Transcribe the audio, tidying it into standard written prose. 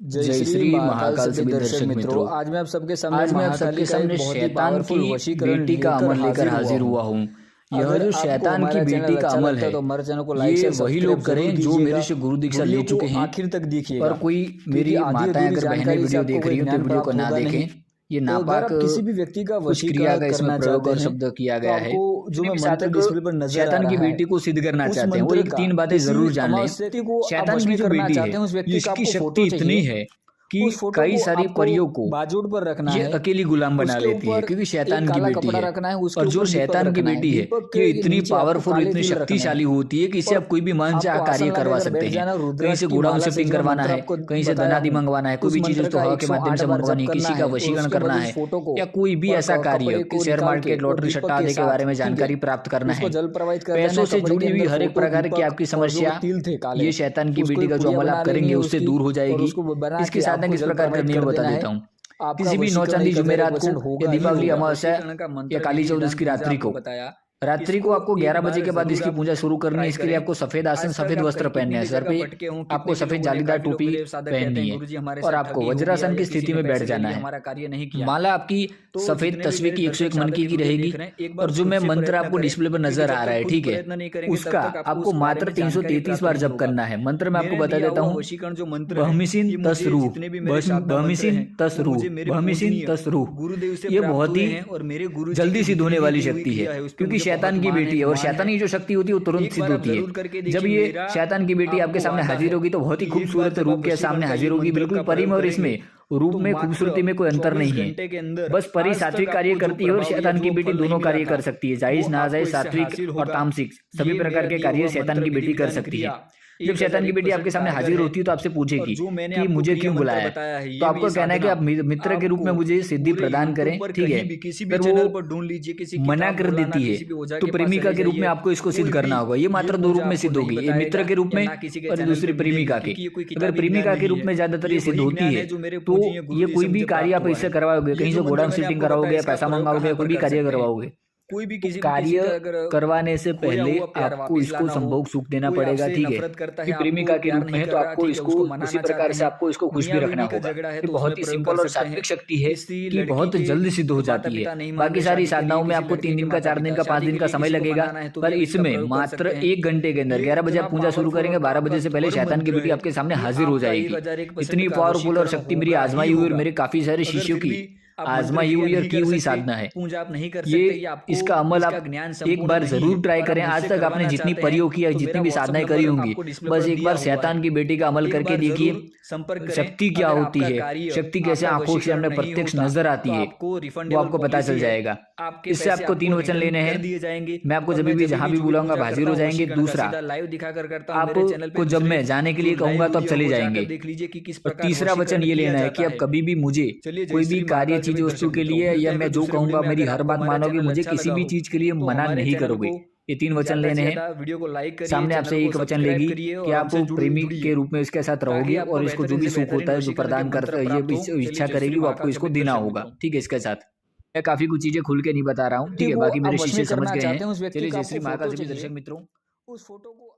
जय श्री महाकाल सभी दर्शक मित्रों, आज मैं आप सबके सामने शैतान की बेटी का अमल लेकर हाजिर हुआ हूँ। यह जो शैतान की बेटी का अमल है, ये वही लोग करें जो मेरे से गुरु दीक्षा ले चुके हैं। आखिर तक देखिए, और कोई मेरी माताएं अगर बहनें वीडियो देख रही हो तो वीडियो को ना देखें। ये नापाक किसी भी व्यक्ति का कुछ क्रिया का इसमें प्रयोग और शब्द किया गया है। जो मैं मंत्र डिस्प्ले पर नजर शैतान की बेटी को सिद्ध करना चाहते हैं, वो एक 3 बातें जरूर जान लें। शैतान की जो बेटी है, इसकी शक्ति इतनी है कि कई सारी परियों को बाजूड़ पर रखना ये है, अकेली गुलाम बना लेती है, क्योंकि शैतान की बेटी है। और जो शैतान की बेटी है, ये इतनी पावरफुल, इतनी शक्तिशाली होती है कि इसे आप कोई भी मनचाहा कार्य करवा सकते हैं। कहीं से गोडाउन शिफ्टिंग करवाना है, कहीं से धनादि मंगवाना है, कोई भी चीज उसको हवा के माध्यम से मंगवानी है, किसी का वशीकरण करना है, या कोई भी ऐसा कार्य, शेयर मार्केट, लॉटरी, सट्टा आदि के बारे में जानकारी प्राप्त करना है, पैसों से जुड़ी हुई हर एक प्रकार की आपकी समस्या, ये शैतान की बेटी का जो अमल आप करेंगे उससे दूर हो जाएगी। इसकी साधना किस प्रकार करनी है बता देता हूँ। किसी भी 9 चांदी जुमेरात को या दीपावली, अमावस्या या काली चौदस की रात्रि को आपको 11 बजे के बाद इसकी पूजा शुरू करनी है। इसके लिए आपको सफेद आसन, सफेद वस्त्र पहनने हैं, सर पे आपको सफेद जालीदार टोपी पहननी है और आपको वज्रासन की स्थिति में बैठ जाना है। माला आपकी सफेद तस्वीर की 101 मन की रहेगी। और जो मैं मंत्र आपको डिस्प्ले पर नजर आ रहा है, ठीक है, उसका आपको मात्र 333 बार जप करना है। मंत्र मैं आपको बता देता हूँ। बहमिसिन तसरू, बहमिसिन तसरू, बहमिसिन तसरू। ये बहुत ही जल्दी सिद्ध होने वाली शक्ति है, क्योंकि शैतान की बेटी है और शैतानी जो शक्ति होती है वो तुरंत सिद्ध होती है। जब ये शैतान की बेटी आपके सामने हाजिर होगी तो बहुत ही खूबसूरत रूप के सामने हाजिर होगी, बिल्कुल परी में। और इसमें रूप में, खूबसूरती में कोई अंतर नहीं है। बस परी सात्विक कार्य करती है और शैतान की बेटी दोनों कार्य कर सकती है। जायज नाजायज, सात्विक और तामसिक सभी प्रकार के कार्य शैतान की बेटी कर सकती है। जब शैतान की बेटी आपके सामने हाजिर होती है तो आपसे पूछेगी कि मुझे क्यों बुलाया, तो आपको कहना है कि आप मित्र के रूप में मुझे सिद्धि प्रदान करें, ठीक है। फिर वो मना कर देती है तो प्रेमिका के रूप में आपको इसको सिद्ध करना होगा। ये मात्र 2 रूप में सिद्ध होगी, ये मित्र के रूप में और दूसरी प्रेमिका के। अगर प्रेमिका के रूप में ज्यादातर ये सिद्ध होती है तो ये कोई भी कार्य आप इससे करवाओगे, कहीं से गोडाउन शिफ्टिंग कराओगे, पैसा मंगाओगे, कोई भी कार्य करवाओगे, कोई भी किसी कार्य करवाने से पहले आपको इसको संभोग सुख देना पड़ेगा, ठीक है। कि प्रेमिका के रूप में है तो आपको इसको उसी प्रकार से आपको इसको खुश भी रखना होगा। ये बहुत ही सिंपल और सात्विक शक्ति है कि बहुत जल्द सिद्ध हो जाती है। बाकी सारी साधनाओं में आपको 3 दिन का, 4 दिन का, 5 दिन का समय लगेगा, पर इसमें मात्र 1 घंटे के अंदर 11 बजे आप पूजा शुरू करेंगे, 12 बजे से पहले शैतान की बेटी आपके सामने हाजिर हो जाएगी। इतनी पावरफुल और शक्ति मेरी आजमाई हुई और मेरे काफी सारे शिष्यों की आजमाई हुई और की हुई साधना है। पूजा आप नहीं कर सकते, ये इसका अमल आप एक बार जरूर ट्राई करें। आज तक आपने जितनी परियों की या जितनी भी साधनाएं करी होंगी, बस एक बार शैतान की बेटी का अमल करके देखिए शक्ति क्या होती है, शक्ति कैसे आंखों से हमें प्रत्यक्ष नजर आती है, वो आपको पता चल जाएगा। इससे आपको 3 वचन लेने हैं। मैं आपको जब भी जहां भी बुलाऊंगा हाजिर हो जाएंगे। दूसरा, आपको जब मैं जाने के लिए कहूंगा तो आप चले जाएंगे। और तीसरा वचन ये लेना है कि आप कभी भी मुझे कोई भी कार्य, चीज, वस्तु के लिए, या मैं जो कहूंगा मेरी हर बात मानोगे, मुझे किसी भी चीज के लिए मना नहीं करोगे। ये 3 वचन लेने हैं। वीडियो को लाइक करिए, सामने आपसे एक वचन लेगी कि आप प्रेमी के रूप में इसके साथ रहोगे और इसको जो भी सुख होता है, जो प्रदान करता है, ये इच्छा करेगी, वो आपको इसको देना होगा, ठीक है। इसके साथ मैं काफी कुछ चीजें खुल के नहीं बता रहा हूँ, ठीक है। बाकी मेरे शिष्य समझ गए हैं। चलिए, जय श्री महाकाल सभी दर्शक मित्रों। उस फोटो को